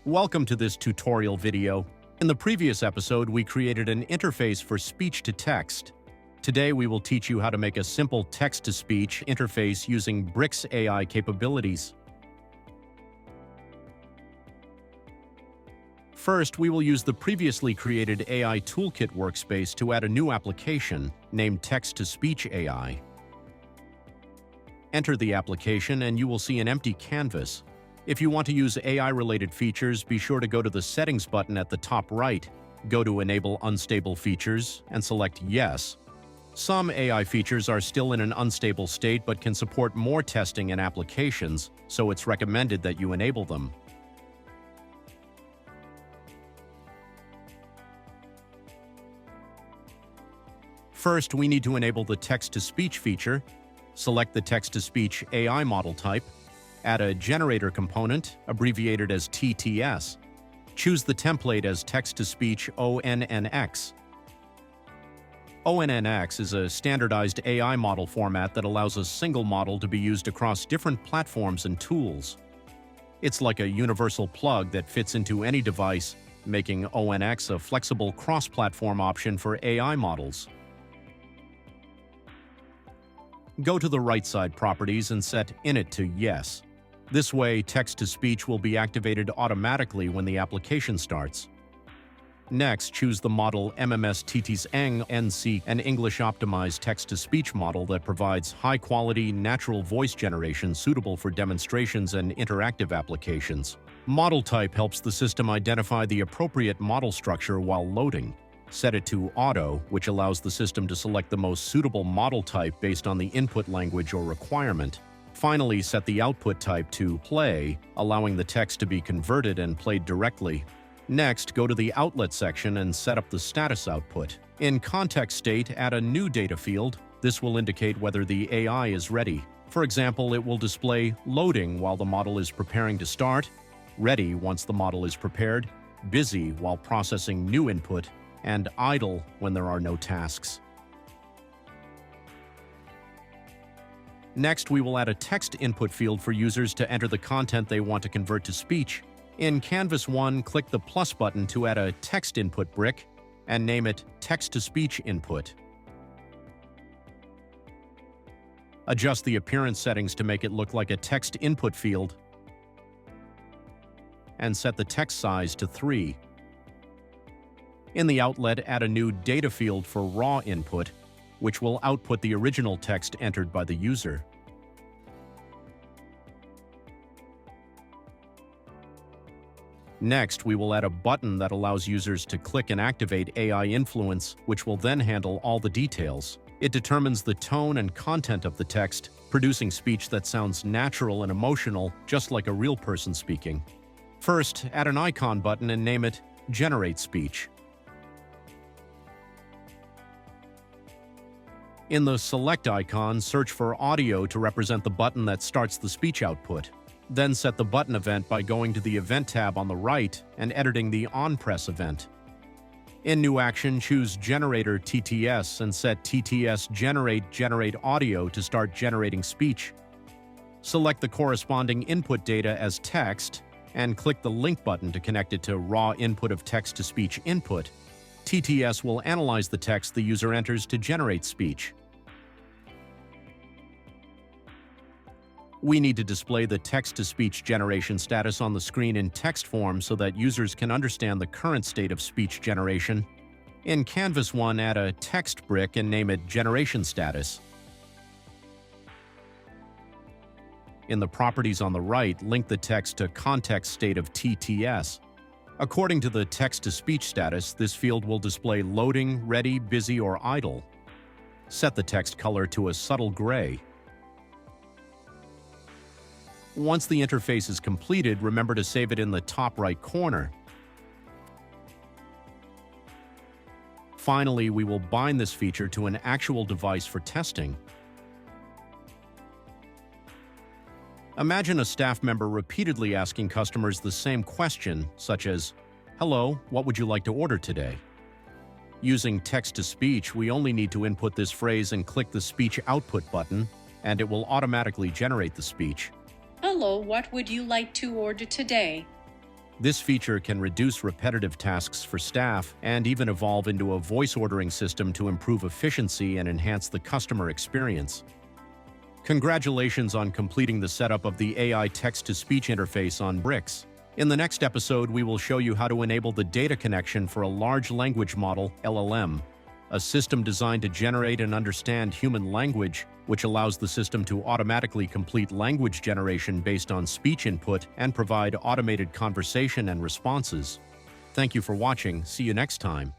Welcome to this tutorial video. In the previous episode, we created an interface for speech-to-text. Today, we will teach you how to make a simple text-to-speech interface using Brix AI capabilities. First, we will use the previously created AI Toolkit workspace to add a new application named Text-to-Speech AI. Enter the application and you will see an empty canvas. If you want to use AI-related features, be sure to go to the Settings button at the top right, go to Enable Unstable Features, and select Yes. Some AI features are still in an unstable state but can support more testing and applications, so it's recommended that you enable them. First, we need to enable the text-to-speech feature. Select the text-to-speech AI model type. Add a generator component, abbreviated as TTS. Choose the template as text-to-speech ONNX. ONNX is a standardized AI model format that allows a single model to be used across different platforms and tools. It's like a universal plug that fits into any device, making ONNX a flexible cross-platform option for AI models. Go to the right side properties and set Init to Yes. This way, text-to-speech will be activated automatically when the application starts. Next, choose the model MMS-TTS-ENG NC, an English-optimized text-to-speech model that provides high-quality, natural voice generation suitable for demonstrations and interactive applications. Model type helps the system identify the appropriate model structure while loading. Set it to Auto, which allows the system to select the most suitable model type based on the input language or requirement. Finally, set the output type to Play, allowing the text to be converted and played directly. Next, go to the Outlet section and set up the status output. In Context State, add a new data field. This will indicate whether the AI is ready. For example, it will display Loading while the model is preparing to start, Ready once the model is prepared, Busy while processing new input, and Idle when there are no tasks. Next, we will add a text input field for users to enter the content they want to convert to speech. In Canvas 1, click the plus button to add a text input brick and name it Text-to-Speech Input. Adjust the appearance settings to make it look like a text input field and set the text size to 3. In the outlet, add a new data field for raw input, which will output the original text entered by the user. Next, we will add a button that allows users to click and activate AI Influence, which will then handle all the details. It determines the tone and content of the text, producing speech that sounds natural and emotional, just like a real person speaking. First, add an icon button and name it Generate Speech. In the Select icon, search for Audio to represent the button that starts the speech output. Then set the button event by going to the Event tab on the right and editing the OnPress event. In New Action, choose Generator TTS and set TTS Generate Audio to start generating speech. Select the corresponding input data as text and click the Link button to connect it to raw input of text-to-speech input. TTS will analyze the text the user enters to generate speech. We need to display the text-to-speech generation status on the screen in text form so that users can understand the current state of speech generation. In Canvas 1, add a text brick and name it Generation Status. In the properties on the right, link the text to Context State of TTS. According to the text-to-speech status, this field will display Loading, Ready, Busy, or Idle. Set the text color to a subtle gray. Once the interface is completed, remember to save it in the top right corner. Finally, we will bind this feature to an actual device for testing. Imagine a staff member repeatedly asking customers the same question, such as, "Hello, what would you like to order today?" Using text-to-speech, we only need to input this phrase and click the Speech Output button, and it will automatically generate the speech. Hello, what would you like to order today? This feature can reduce repetitive tasks for staff and even evolve into a voice ordering system to improve efficiency and enhance the customer experience. Congratulations on completing the setup of the AI text-to-speech interface on Brix. In the next episode, we will show you how to enable the data connection for a large language model, LLM, a system designed to generate and understand human language, which allows the system to automatically complete language generation based on speech input and provide automated conversation and responses. Thank you for watching. See you next time.